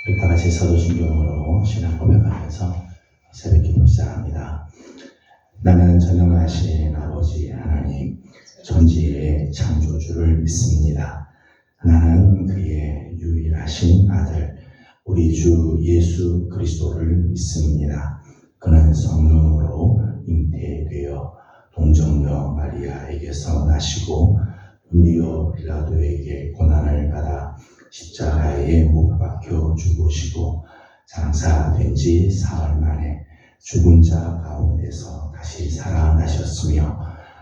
우리 다 같이 사도신경으로 신앙 고백하면서 새벽 기도 시작합니다. 나는 전능하신 아버지 하나님 전지의 창조주를 믿습니다. 나는 그의 유일하신 아들 우리 주 예수 그리스도를 믿습니다. 그는 성령으로 잉태되어 동정녀 마리아에게서 나시고 본디오 빌라도에게 고난을 받아 십자가에 못 박혀 죽으시고 장사된 지 사흘 만에 죽은 자 가운데서 다시 살아나셨으며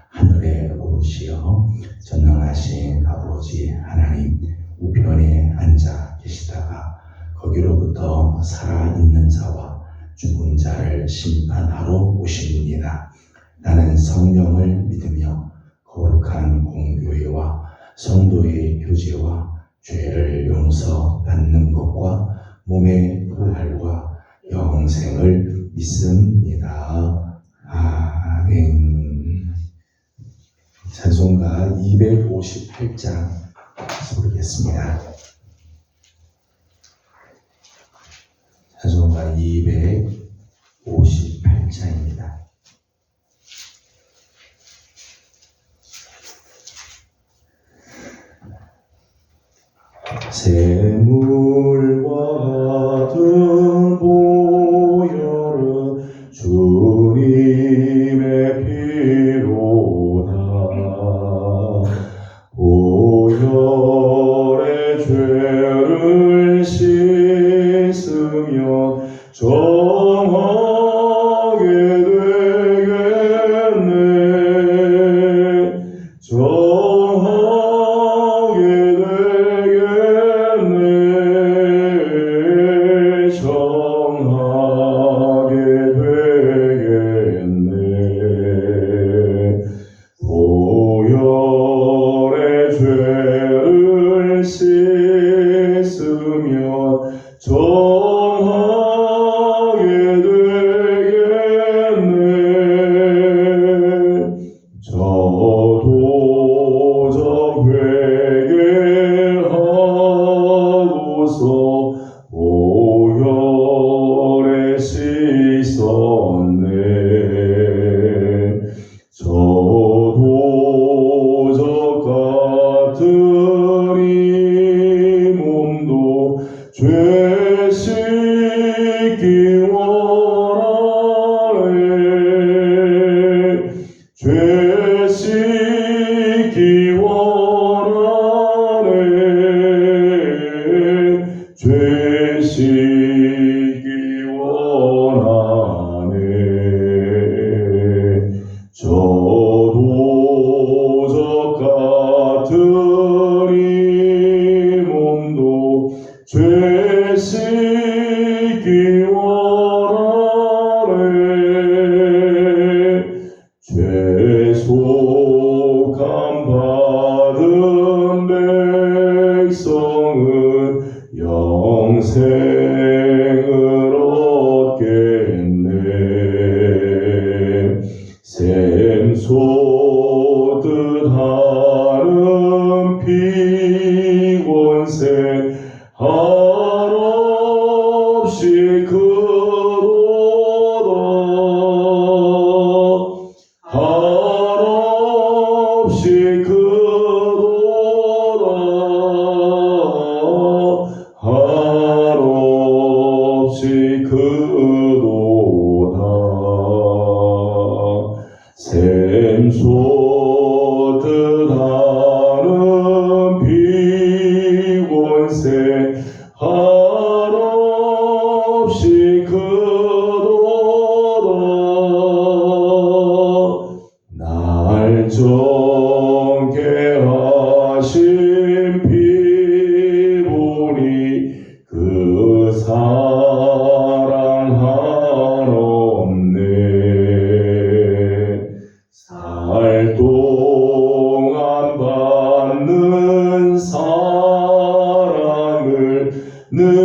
하늘에 오르시어 전능하신 아버지 하나님 우편에 앉아 계시다가 거기로부터 살아있는 자와 죽은 자를 심판하러 오십니다. 나는 성령을 믿으며 거룩한 공교회와 성도의 교제와 죄를 용서받는 것과 몸의 부활과 영생을 믿습니다. 아멘. 찬송가 258장 부르겠습니다. 찬송가 258장입니다. 샘물과 같은 보혈은 주님의 피로다. 보혈의 죄를 씻으면 정하게 되겠네. 늘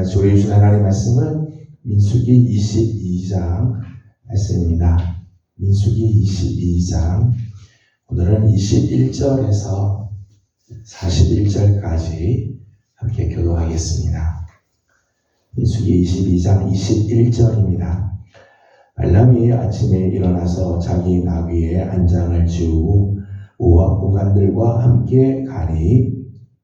같이 우리 주신 하나님의 말씀은 민수기 22장 말씀입니다. 민수기 22장 오늘은 21절에서 41절까지 함께 교도하겠습니다. 민수기 22장 21절입니다. 발람이 아침에 일어나서 자기 나귀의 안장을 지우고 모압 고관들과 함께 가니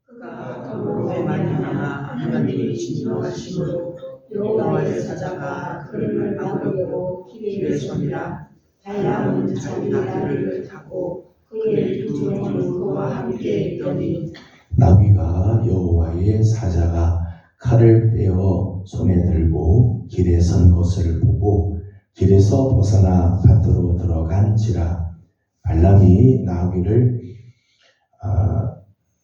그가 더불어 말미암아 하나님이 진노하심으로 여호와의 사자가 그를 막으려고 길에 서니라. 발람은 자기 나귀를 타고 그의 두 종은 그와 함께 있더니 나귀가 여호와의 사자가 칼을 빼어 손에 들고 길에 선 것을 보고 길에서 벗어나 밭으로 들어간지라. 발람이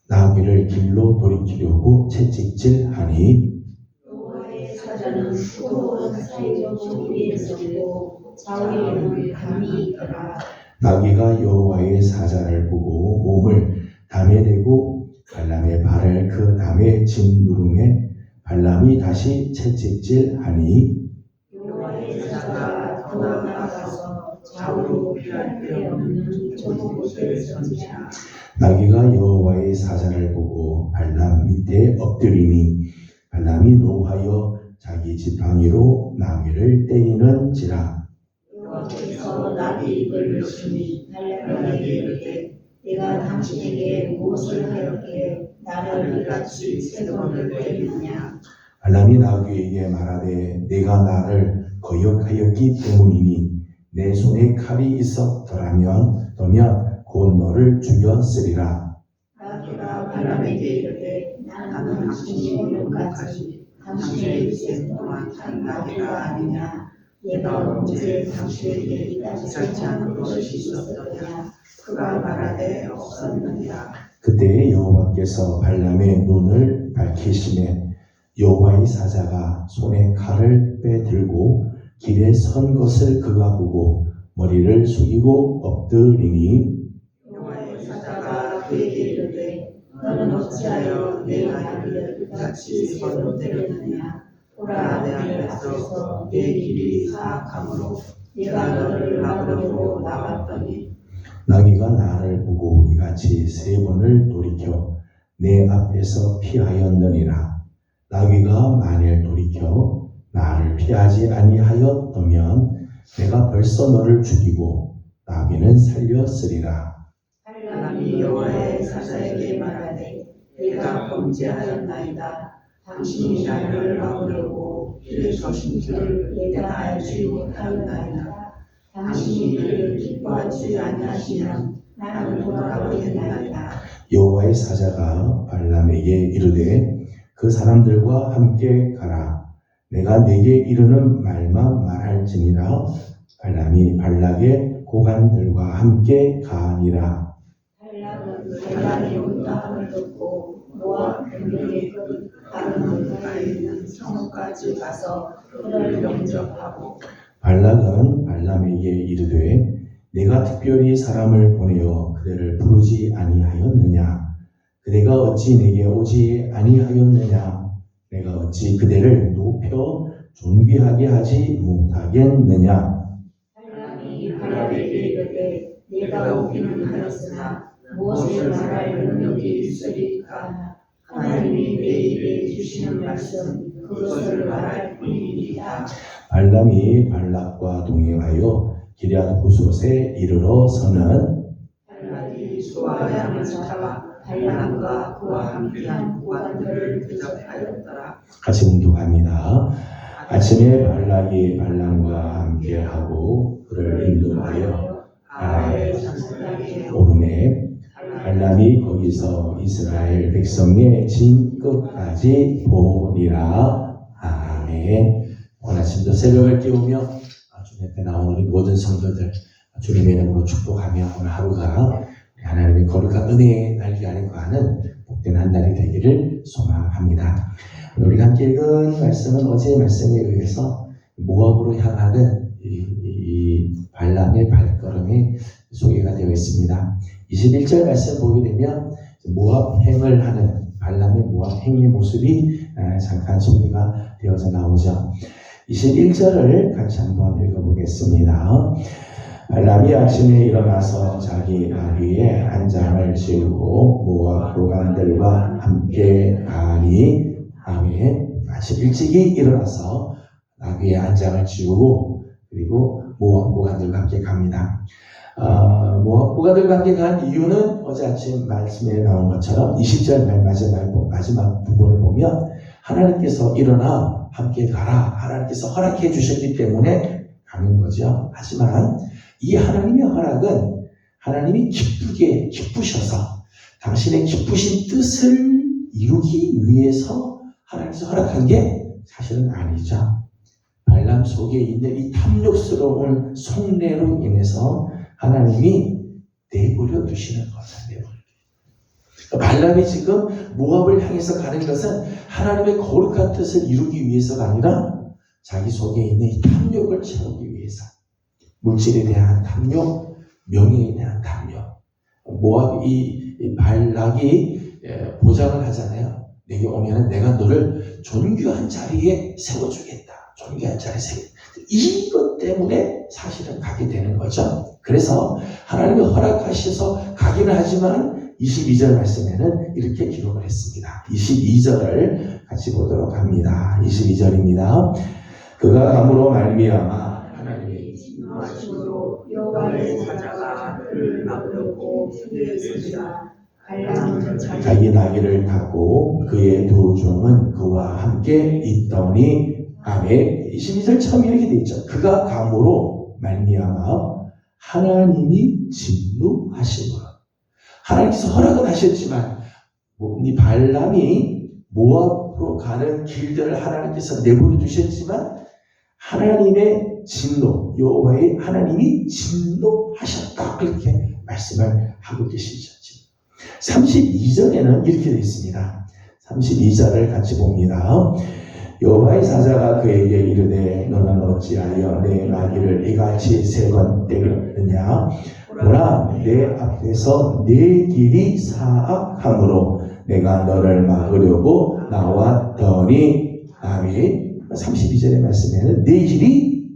나귀를 길로 돌이키려고 채찍질하니 여호와의 사자는 수고한 사이적 위에 섰고 좌우에는 담이 있더라. 나귀가 여호와의 사자를 보고 몸을 담에 대고 발람의 발을 그 담에 짓누르매 발람이 다시 채찍질하니 여호와의 사자가 더 나아가서 좌우로 피할 데 없는 좁은 곳에 선지라. 나귀가 여호와의 사자를 보고 발람 밑에 엎드리니 발람이 노하여 자기 지팡이로 나귀를 때리는지라. 여호와께서 나귀 입을 여시니 발람에게 이르되 내가 당신에게 무엇을 하였기에 나를 이같이 세 번을 때리느냐. 발람이 나귀에게 말하되 내가 나를 거역하였기 때문이니 내 손에 칼이 있었더라면 곧 너를 죽였으리라. 나귀가 발람에게 이르되 나는 당신이 오늘까지 당신의 일생 동안 탄 나귀가 아니냐. 내가 언제 당신에게 이같이 설치한 것이 있었더냐. 그가 말하되 없었느니라. 그때 여호와께서 발람의 눈을 밝히시매 여호와의 사자가 손에 칼을 빼들고 길에 선 것을 그가 보고 머리를 숙이고 엎드리니 여호와의 사자가 그에게 이르되 너는 어찌하여 내 나귀를 이같이 세 번을 때렸느냐. 보라, 내 앞에서 내 길이 사악함으로 내가 너를 막으려고 나왔더니 나귀가 나를 보고 이같이 세 번을 돌이켜 내 앞에서 피하였느니라. 나귀가 만일 돌이켜 나를 피하지 아니하였다면 내가 벌써 너를 죽이고 나귀는 살렸으리라. 발람이 여호와의 사자에게 말하되 내가 범죄하였나이다. 당신이 나를 막으려고 길에 서신 줄을 내가 알지 못하였나이다. 당신이 이를 기뻐하지 아니하시면 나는 돌아가겠나이다. 여호와의 사자가 발람에게 이르되 그 사람들과 함께 가라. 내가 내게 이르는 말만 말할지니라. 발람이 발락의 고관들과 함께 가니라. 발람은 발람의 온다함을 듣고 모압 병력의 끝 다른 물가에 있는 성까지 가서 그를 영접하고 발락은 발람에게 이르되 내가 특별히 사람을 보내어 그대를 부르지 아니하였느냐. 그대가 어찌 내게 오지 아니하였느냐. 내가 어찌 그대를 높여 존귀하게 하지 못하겠느냐. 발람이 발람에게 이르되 내가 오기는 하였으나 무엇을 말할 능력이 있으리까. 하나님이 내 입에 주시는 말씀 그것을 말할 뿐이니이다. 발람이 발락과 동행하여 기럇 후솥에 이르러 서는 발락이 소와 양을 잡아 발람과 그와 함께한 고관들을 대접하였더라. 같이 공독합니다. 아침에 발락이 발람과 함께하고 그를 인도하여 아의 산상에 오르매 발람이 거기서 이스라엘 백성의 진 끝까지 보니라. 아멘. 오늘 아침도 새벽을 깨우며 주님 앞에 나온 우리 모든 성도들 주님의 이름으로 축복하며 오늘 하루가 하나님의 거룩한 은혜의 날이 아니고 하는 복된 한 날이 되기를 소망합니다. 우리가 함께 읽은 말씀은 어제의 말씀에 의해서 모압으로 향하는 이 발람의 발걸음이 소개가 되어 있습니다. 21절 말씀 보게 되면 모압행을 하는 발람의 모압 행위의 모습이 잠깐 소개가 되어서 나오죠. 21절을 같이 한번 읽어보겠습니다. 발람이 아침에 일어나서 자기 나귀에 한 장을 지우고 모압 고관들과 함께 가니. 아멘. 아침 일찍이 일어나서 나귀에 한 장을 지우고 그리고 모압 고관들과 함께 갑니다. 모압 고관들과 함께 간 이유는 어제 아침 말씀에 나온 것처럼 20절 맨 마지막 부분을 보면 하나님께서 일어나 함께 가라, 하나님께서 허락해 주셨기 때문에 가는 거죠. 하지만 이 하나님의 허락은 하나님이 기쁘셔서 당신의 기쁘신 뜻을 이루기 위해서 하나님께서 허락한 게 사실은 아니죠. 발람 속에 있는 이 탐욕스러운 속내로 인해서 하나님이 내버려 두시는 것을 발람이 지금 모압을 향해서 가는 것은 하나님의 거룩한 뜻을 이루기 위해서가 아니라 자기 속에 있는 이 탐욕을 채우기 위해서. 물질에 대한 탐욕, 명예에 대한 탐욕. 모압 이 발락이 보장을 하잖아요. 내게 오면은 내가 너를 존귀한 자리에 세워주겠다. 존귀한 자리에 세우겠다. 이것 때문에 사실은 가게 되는 거죠. 그래서 하나님이 허락하셔서 가기는 하지만 22절 말씀에는 이렇게 기록을 했습니다. 22절을 같이 보도록 합니다. 22절입니다. 그가 감으로 말미암아 하나님이 진노하심으로 여호와의 사자가 그를 막으려고 그에 서시라. 발람은 자기 나귀를 타고 그의 두 종은 그와 함께 있더니. 아멘. 22절 처음 이렇게 되어 있죠. 그가 감으로 말미암아 하나님이 진노하심으로. 하나님께서 허락은 하셨지만 이 발람이 모압으로 가는 길들을 하나님께서 내버려 두셨지만 하나님의 진노, 여호와의 하나님이 진노하셨다. 그렇게 말씀을 하고 계시죠. 32절에는 이렇게 되어 있습니다. 32절을 같이 봅니다. 여호와의 사자가 그에게 이르되 너는 어찌하여 내 나귀를 이같이 세 번 때렸느냐. 보라, 내 앞에서 내 길이 사악함으로 내가 너를 막으려고 나왔더니. 아멘. 32절의 말씀에는 내 길이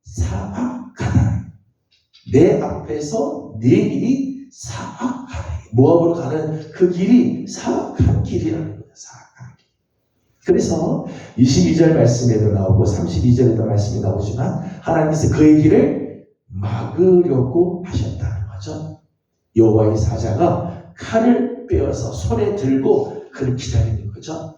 사악하다. 내 앞에서 내 길이 사악하다. 모압으로 가는 그 길이 사악한 길이라는 거예요. 사악한 길. 그래서 22절 말씀에도 나오고 32절에도 말씀이 나오지만 하나님께서 그의 길을 막으려고 하셨다는 거죠. 여호와의 사자가 칼을 빼어서 손에 들고 그를 기다리는 거죠.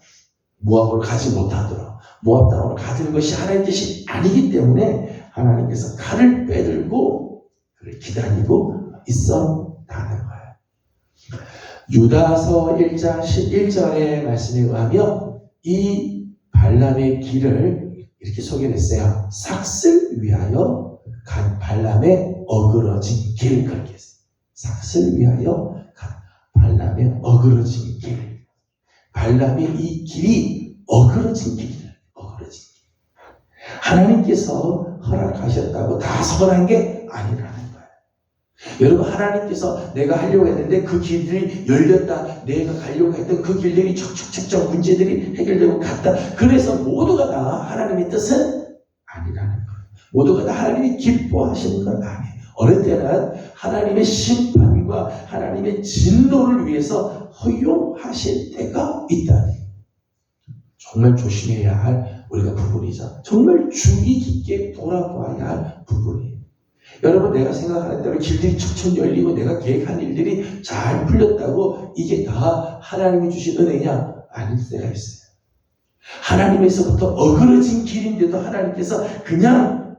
모압으로 가지 못하도록. 모압 땅으로 가는 것이 하나님의 뜻이 아니기 때문에 하나님께서 칼을 빼들고 그를 기다리고 있었다는 거예요. 유다서 1장 11절의 말씀에 의하면 이 발람의 길을 이렇게 소개했어요. 삭슬 위하여 간 발람의 어그러진 길. 그렇게 했어요. 삭슬 위하여 간 발람의 어그러진 길. 발람의 이 길이 어그러진 길이에요. 어그러진 길. 하나님께서 허락하셨다고 다 선한 게 아니라는 거예요. 여러분, 하나님께서 내가 하려고 했는데 그 길들이 열렸다. 내가 가려고 했던 그 길들이 척척척척 문제들이 해결되고 갔다. 그래서 모두가 다 하나님의 뜻은 아니라는 거예요. 모두가 다 하나님이 기뻐하시는 건 아니에요. 어느 때는 하나님의 심판과 하나님의 진노를 위해서 허용하실 때가 있다니. 정말 조심해야 할 우리가 부분이죠. 정말 주의 깊게 돌아봐야 할 부분이에요. 여러분, 내가 생각하는 대로 길들이 척척 열리고 내가 계획한 일들이 잘 풀렸다고 이게 다 하나님이 주신 은혜냐? 아닐 때가 있어요. 하나님에서부터 어그러진 길인데도 하나님께서 그냥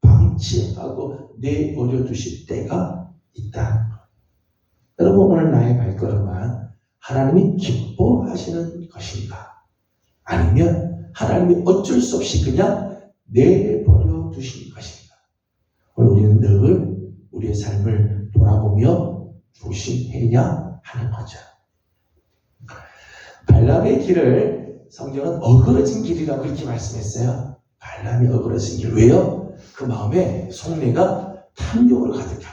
방치하고 내버려 두실 때가 있다는 것. 여러분, 오늘 나의 발걸음은 하나님이 기뻐하시는 것인가? 아니면 하나님이 어쩔 수 없이 그냥 내버려 두신 것인가? 오늘 우리는 늘 우리의 삶을 돌아보며 조심해야 하는 거죠. 발람의 길을 성경은 어그러진 길이라고 이렇게 말씀했어요. 발람이 어그러진 길. 왜요? 그 마음에 속내가 탐욕으로 가득하니까.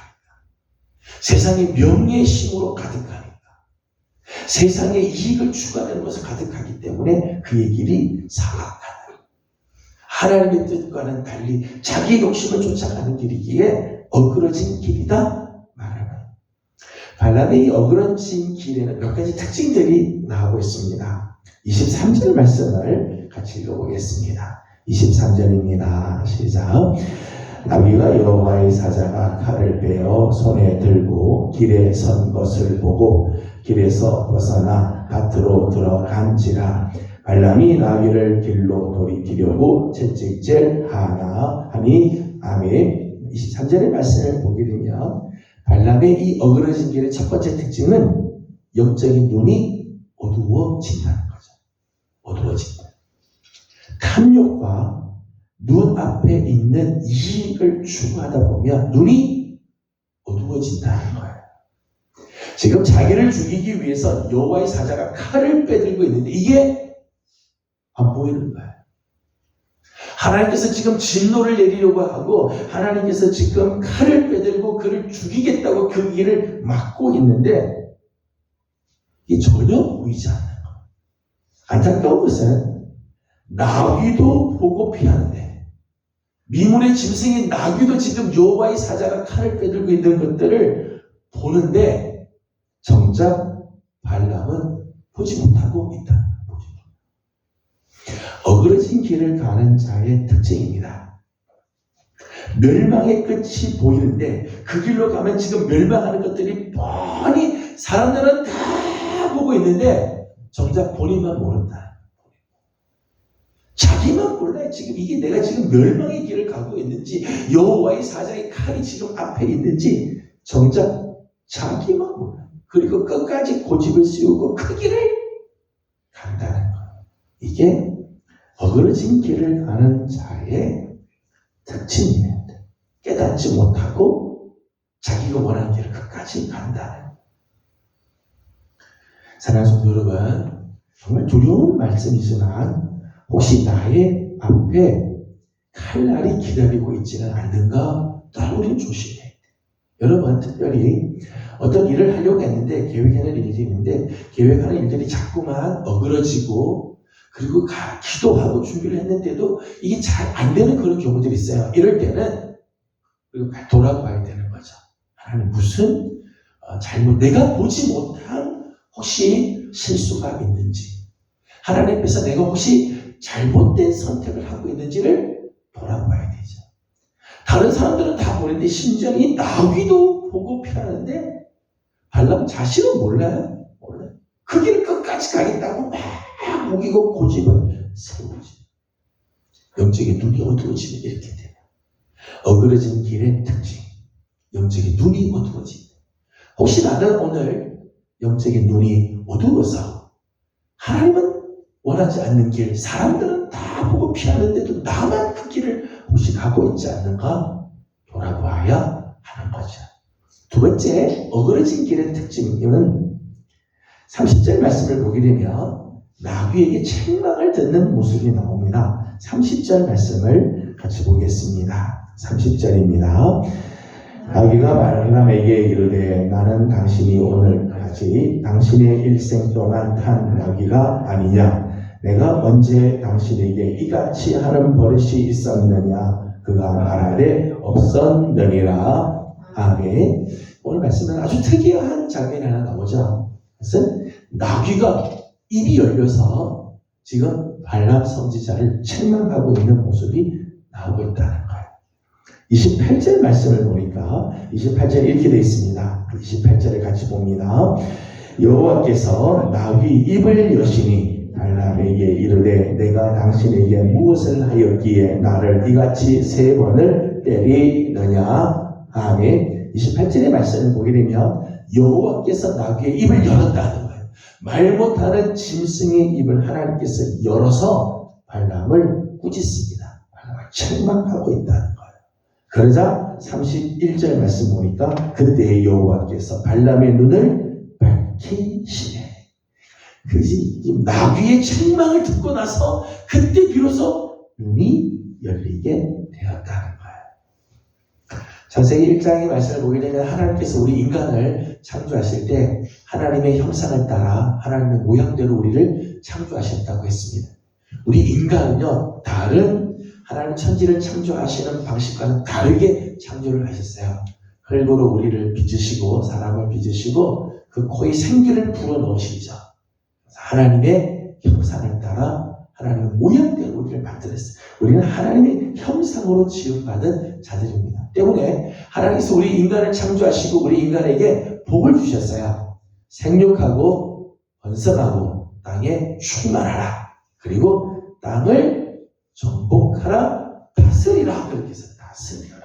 세상의 명예심으로 가득하니까. 세상의 이익을 추구하는 것을 가득하기 때문에 그의 길이 사악하다. 하나님의 뜻과는 달리 자기 욕심을 쫓아가는 길이기에 어그러진 길이다 말하는. 발람의 이 어그러진 길에는 몇 가지 특징들이 나오고 있습니다. 23절 말씀을 같이 읽어보겠습니다. 23절입니다. 시작. 나귀가 여호와의 사자가 칼을 빼어 손에 들고 길에 선 것을 보고 길에서 벗어나 밭으로 들어간지라. 발람이 나귀를 길로 돌이키려고 채찍질하나 하니. 아멘. 23절의 말씀을 보게 되면 발람의 이 어그러진 길의 첫 번째 특징은 영적인 눈이 어두워진다는 거죠. 어두워진다. 탐욕과 눈앞에 있는 이익을 추구하다 보면 눈이 어두워진다는 거예요. 지금 자기를 죽이기 위해서 여호와의 사자가 칼을 빼들고 있는데 이게 안 보이는 거예요. 하나님께서 지금 진노를 내리려고 하고 하나님께서 지금 칼을 빼들고 그를 죽이겠다고 그 길을 막고 있는데 이게 전혀 보이지 않는 거예요. 안타까운 것은 나귀도 보고 피하는데 미문의 짐승인 나귀도 지금 여호와의 사자가 칼을 빼들고 있는 것들을 보는데 정작 발람은 보지 못하고 있다. 어그러진 길을 가는 자의 특징입니다. 멸망의 끝이 보이는데 그 길로 가면 지금 멸망하는 것들이 뻔히 사람들은 다 보고 있는데 정작 본인만 모른다. 자기만 몰라요. 지금 이게 내가 지금 멸망의 길을 가고 있는지 여호와의 사자의 칼이 지금 앞에 있는지 정작 자기만 몰라요. 그리고 끝까지 고집을 씌우고 그 길을 간다는 거예요. 이게 어그러진 길을 가는 자의 특징이에요. 깨닫지 못하고 자기가 원하는 길을 끝까지 간다는. 사랑하는 성도 여러분, 정말 두려운 말씀이지만 혹시 나의 앞에 칼날이 기다리고 있지는 않는가? 따로 우리는 조심해야 돼요. 여러분, 특별히 어떤 일을 하려고 했는데 계획하는 일이 있는데 계획하는 일들이 자꾸만 어그러지고 그리고 기도하고 준비를 했는데도 이게 잘 안 되는 그런 경우들이 있어요. 이럴 때는 돌아봐야 되는 거죠. 하나님 무슨 잘못, 내가 보지 못한 혹시 실수가 있는지, 하나님께서 내가 혹시 잘못된 선택을 하고 있는지를 돌아봐야 되죠. 다른 사람들은 다 보는데 심지어 이 나귀도 보고 피하는데 발람 자신은 몰라요. 그 길을 끝까지 가겠다고 막 우기고 고집을 세우지. 영적인 눈이 어두워지면 이렇게 돼요. 어그러진 길의 특징. 영적인 눈이 어두워진다. 혹시 나는 오늘 영적인 눈이 어두워서 하나님은 원하지 않는 길, 사람들은 다 보고 피하는데도 나만 그 길을 혹시 가고 있지 않는가? 돌아봐야 하는 거죠. 두 번째, 어그러진 길의 특징은 30절 말씀을 보게 되면 나귀에게 책망을 듣는 모습이 나옵니다. 30절 말씀을 같이 보겠습니다. 30절입니다. 나귀가 발람에게 이르되 나는 당신이 오늘까지 당신의 일생 동안 탄 나귀가 아니냐. 내가 언제 당신에게 이같이 하는 버릇이 있었느냐. 그가 말하되 없었느니라. 아멘. 오늘 말씀은 아주 특이한 장면이 하나 나오죠. 그것은 나귀가 입이 열려서 지금 발람 선지자를 책망하고 있는 모습이 나오고 있다는 거예요. 28절 말씀을 보니까 28절 이렇게 되어 있습니다. 28절을 같이 봅니다. 여호와께서 나귀 입을 여시니 발람에게 이르되 내가 당신에게 무엇을 하였기에 나를 이같이 3번을 때리느냐. 아멘. 28절의 말씀을 보게 되면 여호와께서 나귀의 입을 열었다는 거예요. 말 못하는 짐승의 입을 하나님께서 열어서 발람을 꾸짖습니다. 발람을 책망하고 있다는 거예요. 그러자 31절 말씀 보니까 그때 여호와께서 발람의 눈을 밝히시네. 나귀의 책망을 듣고 나서 그때 비로소 눈이 열리게 되었다는 거예요. 창세기 1장의 말씀을 보게 되면 하나님께서 우리 인간을 창조하실 때 하나님의 형상을 따라 하나님의 모양대로 우리를 창조하셨다고 했습니다. 우리 인간은요, 다른 하나님 천지를 창조하시는 방식과는 다르게 창조를 하셨어요. 흙으로 우리를 빚으시고 사람을 빚으시고 그 코에 생기를 불어넣으시죠. 하나님의 형상을 따라 하나님의 모양대로 우리를 만들었어요. 우리는 하나님의 형상으로 지음받은 자들입니다. 때문에 하나님께서 우리 인간을 창조하시고 우리 인간에게 복을 주셨어요. 생육하고 번성하고 땅에 충만하라. 그리고 땅을 정복하라, 다스리라. 그렇게 해서 다스리라.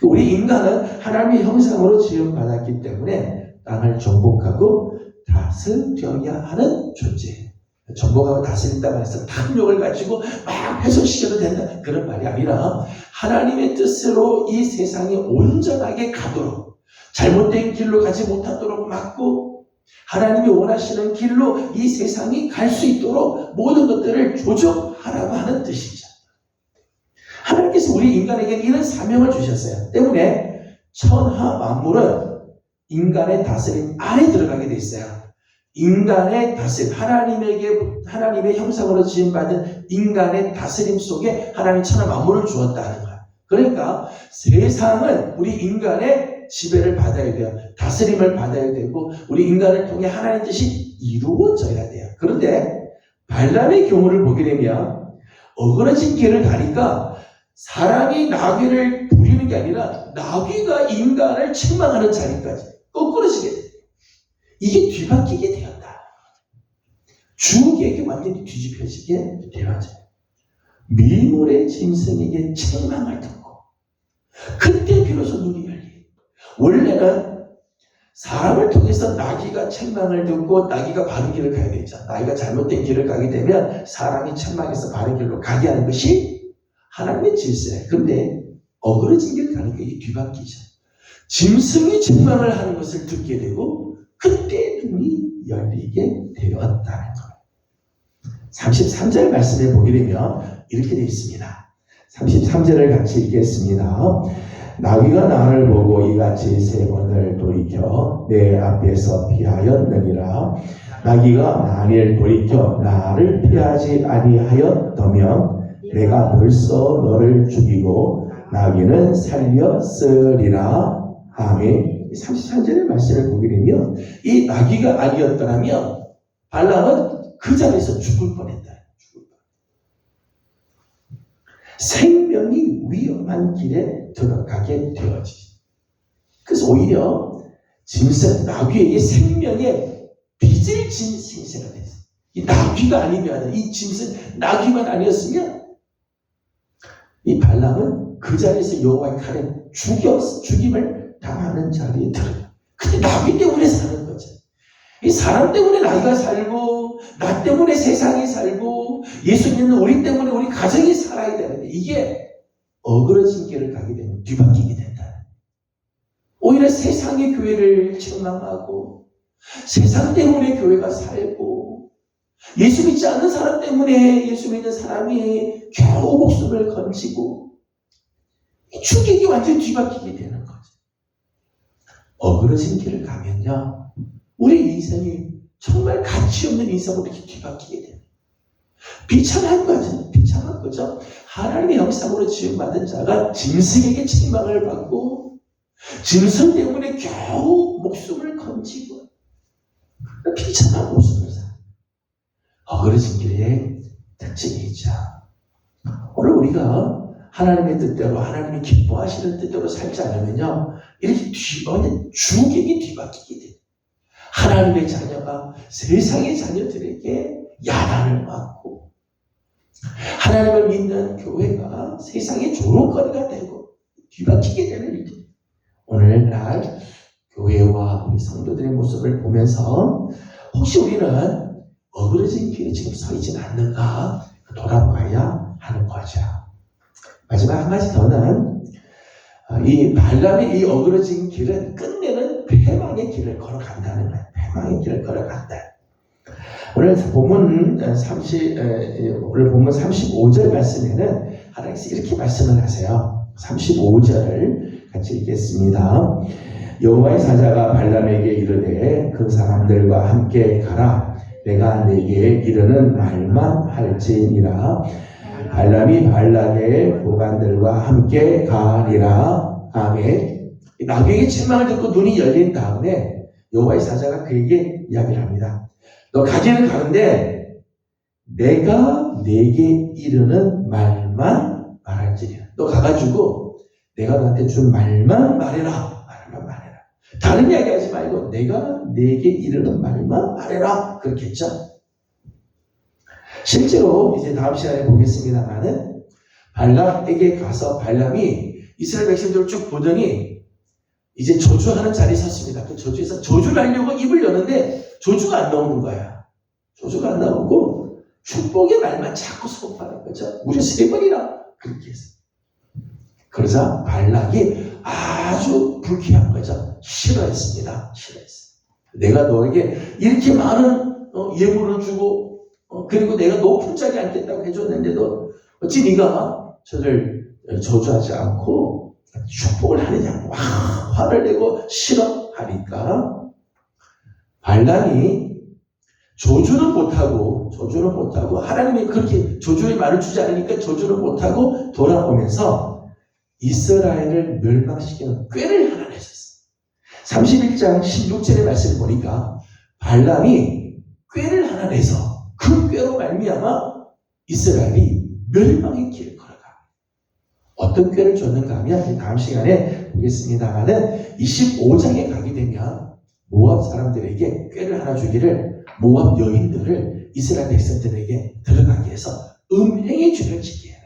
우리 인간은 하나님의 형상으로 지음받았기 때문에 땅을 정복하고 다스려야 하는 존재예요. 정복하고 다스린다고 해서 탐욕을 가지고 막 훼손시켜도 된다, 그런 말이 아니라 하나님의 뜻으로 이 세상이 온전하게 가도록, 잘못된 길로 가지 못하도록 막고 하나님이 원하시는 길로 이 세상이 갈 수 있도록 모든 것들을 조정하라고 하는 뜻이죠. 하나님께서 우리 인간에게 이런 사명을 주셨어요. 때문에 천하 만물은 인간의 다스림 안에 들어가게 돼 있어요. 인간의 다스림, 하나님의 형상으로 지음받은 인간의 다스림 속에 하나님 천하 만물을 주었다는 거예요. 그러니까 세상은 우리 인간의 지배를 받아야 돼요. 다스림을 받아야 되고 우리 인간을 통해 하나님 뜻이 이루어져야 돼요. 그런데 발람의 경우를 보게 되면 어그러진 길을 가니까 사람이 나귀를 부리는 게 아니라 나귀가 인간을 책망하는 자리까지 거꾸러지게 돼요. 이게 뒤바뀌게 되었다. 주에게 완전히 뒤집혀지게 되어져요. 미물의 짐승에게 책망을 듣고 그때 비로소 눈이 열려요. 원래는 사람을 통해서 나귀가 책망을 듣고 나귀가 바른 길을 가야 되죠. 나귀가 잘못된 길을 가게 되면 사람이 책망해서 바른 길로 가게 하는 것이 하나님의 질서예요. 그런데 어그러진 길을 가니까 이게 뒤바뀌죠. 짐승이 책망을 하는 것을 듣게 되고 그때 눈이 열리게 되었다는 거예요. 33절 말씀을 보게 되면 이렇게 되어 있습니다. 33절을 같이 읽겠습니다. 나귀가 나를 보고 이같이 세 번을 돌이켜 내 앞에서 피하였느니라. 나귀가 만일 돌이켜 나를 피하지 아니하였다면 내가 벌써 너를 죽이고 나귀는 살렸으리라. 아멘. 33절의 말씀을 보게 되면 이 나귀가 아니었더라면 발람은 그 자리에서 죽을 뻔했다. 생명이 위험한 길에 들어가게 되어지죠. 그래서 오히려 짐승, 나귀에게 생명의 빚을 진 생세가 됐어요. 이 나귀가 아니면, 이 짐승, 나귀만 아니었으면 이 발람은 그 자리에서 여호와의 칼에 죽임을 당하는 자리에 들어요. 근데 나귀 때문에 사는 거죠. 이 사람 때문에 나귀가 살고, 나 때문에 세상이 살고, 예수 믿는 우리 때문에 우리 가정이 살아야 되는데, 이게 어그러진 길을 가게 되면 뒤바뀌게 된다. 오히려 세상의 교회를 책망하고, 세상 때문에 교회가 살고, 예수 믿지 않는 사람 때문에 예수 믿는 사람이 겨우 목숨을 건지고, 충격이 완전히 뒤바뀌게 되는 거죠. 어그러진 길을 가면요, 우리 인생이 정말 가치 없는 인생으로 이렇게 뒤바뀌게 돼요. 비참한 거죠. 비참한 거죠. 하나님의 형상으로 지음받은 자가 짐승에게 책망을 받고 짐승 때문에 겨우 목숨을 건지고 비참한 모습을 살아요. 어그러진 길의 특징이 있죠. 오늘 우리가 하나님의 뜻대로, 하나님이 기뻐하시는 뜻대로 살지 않으면요, 이렇게 주객이 뒤바뀌게 돼요. 하나님의 자녀가 세상의 자녀들에게 야단을 맞고, 하나님을 믿는 교회가 세상의 조롱거리가 되고 뒤바뀌게 되는 일들. 오늘날 교회와 우리 성도들의 모습을 보면서 혹시 우리는 어그러진 길에 지금 서 있지는 않는가 돌아봐야 하는 거죠. 마지막 한 가지 더는 이 발람의 이 어그러진 길은 끝내는 패망의 길을 걸어간다는 거예요. 패망의 길을 걸어간다. 오늘 본문 35절 말씀에는 하나님께서 이렇게 말씀을 하세요. 35절을 같이 읽겠습니다. 여호와의 사자가 발람에게 이르되 그 사람들과 함께 가라. 내가 내게 이르는 말만 할지니라. 발람이 발락의 보관들과 함께 가리라. 아멘. 나귀에게 책망을 듣고 눈이 열린 다음에 여호와의 사자가 그에게 이야기를 합니다. 너 가기는 가는데 내가 내게 이르는 말만 말할지니라. 너 가가지고 내가 너한테 준 말만 말해라. 말만 말해라. 다른 이야기 하지 말고 내가 내게 이르는 말만 말해라. 그렇게 했죠. 실제로 이제 다음 시간에 보겠습니다만은 발람에게 가서 발람이 이스라엘 백성들을 쭉 보더니 이제 조주하는 자리에 섰습니다. 그 조주에서 조주를 하려고 입을 여는데 조주가 안 나오는 거야. 조주가 안 나오고 축복의 말만 자꾸 선포하는 거죠. 무려 3번이나 그렇게 했어요. 그러자 발락이 아주 불쾌한 거죠. 싫어했습니다. 싫어했어요. 내가 너에게 이렇게 많은 예물을 주고 그리고 내가 높은 자리에 앉겠다고 해줬는데도 어찌 네가 저를 저주하지 않고 축복을 하느냐고 화를 내고 싫어하니까 발람이 조주는 못하고 하나님이 그렇게 조주의 말을 주지 않으니까 조주는 못하고 돌아오면서 이스라엘을 멸망시키는 꾀를 하나 내셨어요. 31장 16절의 말씀을 보니까 발람이 꾀를 하나 내서 그 꾀로 말미암아 이스라엘이 멸망의 길을 걸어가. 어떤 꾀를 줬는가 하면 다음 시간에 보겠습니다만은 25장에 가게 되면 모압 사람들에게 꾀를 하나 주기를 모압 여인들을 이스라엘 백성들에게 들어가게 해서 음행의 죄를 지게 해라.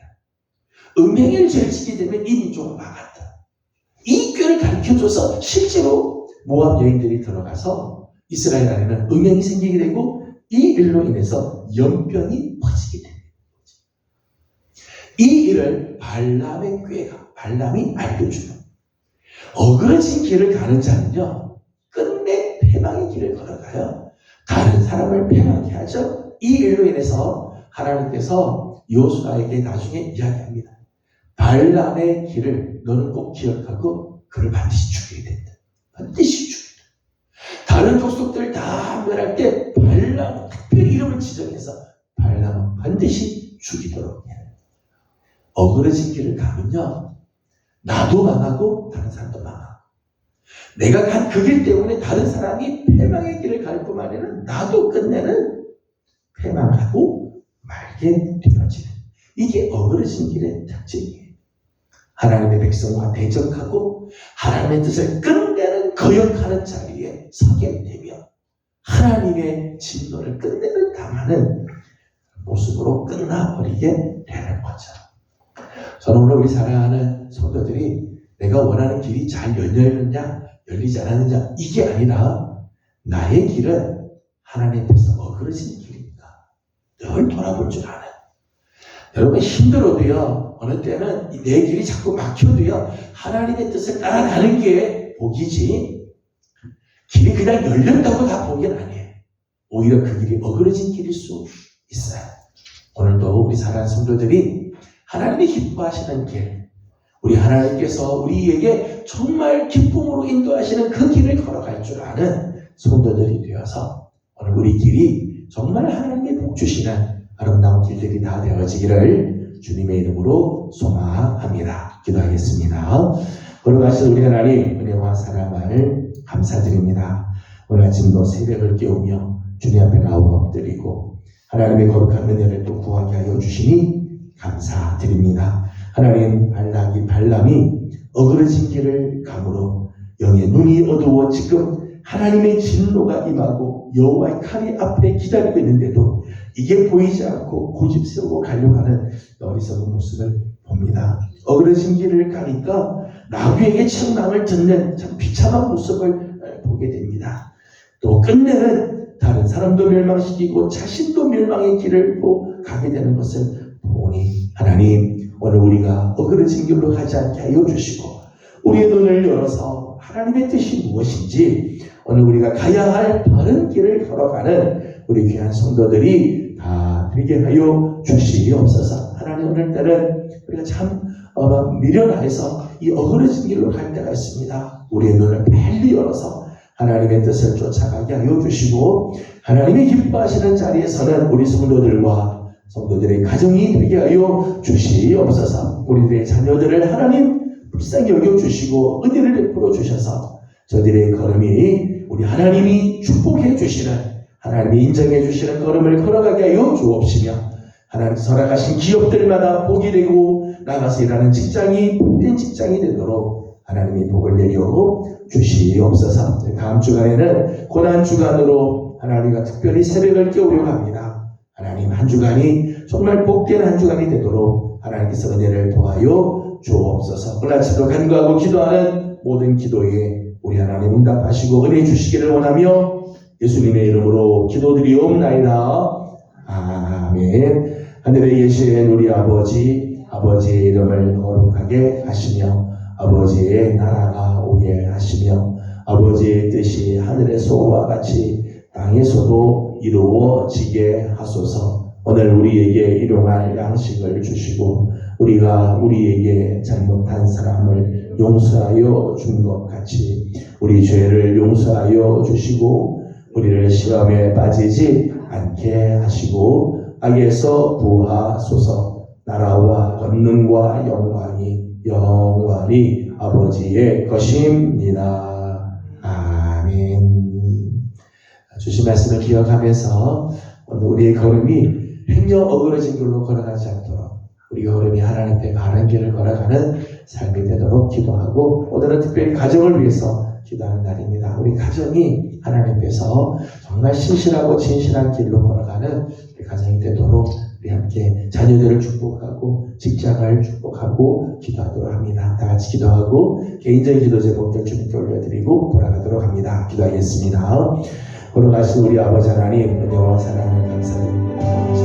음행의 죄를 지게 되면 이 민족은 망한다. 이 꾀를 가르쳐줘서 실제로 모압 여인들이 들어가서 이스라엘 안에는 음행이 생기게 되고 이 일로 인해서 연병이 퍼지게 됩니다. 이 일을 발람의 꾀가 발람이 알려주는 어그러진 길을 가는 자는요 끝내 패망의 길을 걸어가요. 다른 사람을 패망케 하죠. 이 일로 인해서 하나님께서 여호수아에게 나중에 이야기합니다. 발람의 길을 너는 꼭 기억하고 그를 반드시 죽여야 된다. 반드시 죽여야 된다. 다른 족속들 다 멸할 때 발람 특별히 이름을 지정해서 발람은 반드시 죽이도록 해야 된다. 어그러진 길을 가면요 나도 망하고 다른 사람도 망하고 내가 간 그 길 때문에 다른 사람이 패망의 길을 갈 뿐만 아니라 나도 끝내는 패망하고 말게 되어지는 이게 어그러진 길의 특징이에요. 하나님의 백성과 대적하고 하나님의 뜻을 끝내는 거역하는 자리에 서게 되면 하나님의 진노를 끝내는 당하는 모습으로 끝나버리게 되는 거죠. 저는 오늘 우리 사랑하는 성도들이 내가 원하는 길이 잘 열렸느냐 열리지 않았느냐 이게 아니라 나의 길은 하나님 앞에서 어그러진 길입니다. 늘 돌아볼 줄 알아요. 여러분 힘들어도요 어느 때는 내 길이 자꾸 막혀도요 하나님의 뜻을 따라가는 게 복이지 길이 그냥 열렸다고 다 복은 아니에요. 오히려 그 길이 어그러진 길일 수 있어요. 오늘도 우리 사랑하는 성도들이 하나님이 기뻐하시는 길 우리 하나님께서 우리에게 정말 기쁨으로 인도하시는 그 길을 걸어갈 줄 아는 성도들이 되어서 오늘 우리 길이 정말 하나님의 복 주시는 아름다운 길들이 다 되어지기를 주님의 이름으로 소망합니다. 기도하겠습니다. 걸어가신 우리 하나님 은혜와 사랑을 감사드립니다. 오늘 아침도 새벽을 깨우며 주님 앞에 나와 엎드리고 하나님의 거룩한 은혜를 또 구하게 하여 주시니 감사드립니다. 하나님 발람이 어그러진 길을 가므로 영의 눈이 어두워 지금 하나님의 진노가 임하고 여호와의 칼이 앞에 기다리고 있는데도 이게 보이지 않고 고집 세우고 가려고 하는 어리석은 모습을 봅니다. 어그러진 길을 가니까 나귀에게 책망을 듣는 참 비참한 모습을 보게 됩니다. 또 끝내는 다른 사람도 멸망시키고 자신도 멸망의 길을 또 가게 되는 것을 보니 하나님 오늘 우리가 어그러진 길로 가지 않게 하여 주시고 우리의 눈을 열어서 하나님의 뜻이 무엇인지 오늘 우리가 가야 할 바른 길을 걸어가는 우리 귀한 성도들이 다 되게 하여 주시옵소서. 하나님 오늘따라 우리가 참 미련해서 이 어그러진 길로 갈 때가 있습니다. 우리의 눈을 빨리 열어서 하나님의 뜻을 쫓아가게 하여 주시고 하나님이 기뻐하시는 자리에서는 우리 성도들의 가정이 되게 하여 주시옵소서. 우리들의 자녀들을 하나님 불쌍히 여겨주시고 은혜를 베풀어 주셔서 저들의 걸음이 우리 하나님이 축복해 주시는, 하나님이 인정해 주시는 걸음을 걸어가게 하여 주옵시며 하나님 선악하신 기업들마다 복이 되고 나가서 일하는 직장이 복된 직장이 되도록 하나님이 복을 내려 주시옵소서. 다음 주간에는 고난주간으로 하나님과 특별히 새벽을 깨우려 합니다. 하나님 한 주간이 정말 복된 한 주간이 되도록 하나님께서 은혜를 도와요 주옵소서. 오늘 아침도 간구하고 기도하는 모든 기도에 우리 하나님 응답하시고 은혜 주시기를 원하며 예수님의 이름으로 기도드리옵나이다. 아멘. 하늘에 계신 우리 아버지, 아버지의 이름을 거룩하게 하시며 아버지의 나라가 오게 하시며 아버지의 뜻이 하늘에서와 같이 땅에서도 이루어지게 하소서. 오늘 우리에게 일용할 양식을 주시고 우리가 우리에게 잘못한 사람을 용서하여 준 것 같이 우리 죄를 용서하여 주시고 우리를 시험에 빠지지 않게 하시고 악에서 구하소서. 나라와 권능과 영광이 아버지의 것입니다. 아멘. 주신 말씀을 기억하면서 오늘 우리의 걸음이 행여 어그러진 길로 걸어가지 않도록 우리 걸음이 하나님 앞에 바른 길을 걸어가는 삶이 되도록 기도하고 오늘은 특별히 가정을 위해서 기도하는 날입니다. 우리 가정이 하나님 앞에서 정말 신실하고 진실한 길로 걸어가는 우리 가정이 되도록 우리 함께 자녀들을 축복하고 직장을 축복하고 기도하도록 합니다. 다 같이 기도하고 개인적인 기도 제목들 주님께 올려드리고 돌아가도록 합니다. 기도하겠습니다. 걸어가신 우리 아버지 하나님 은혜와 사랑을 감사드립니다.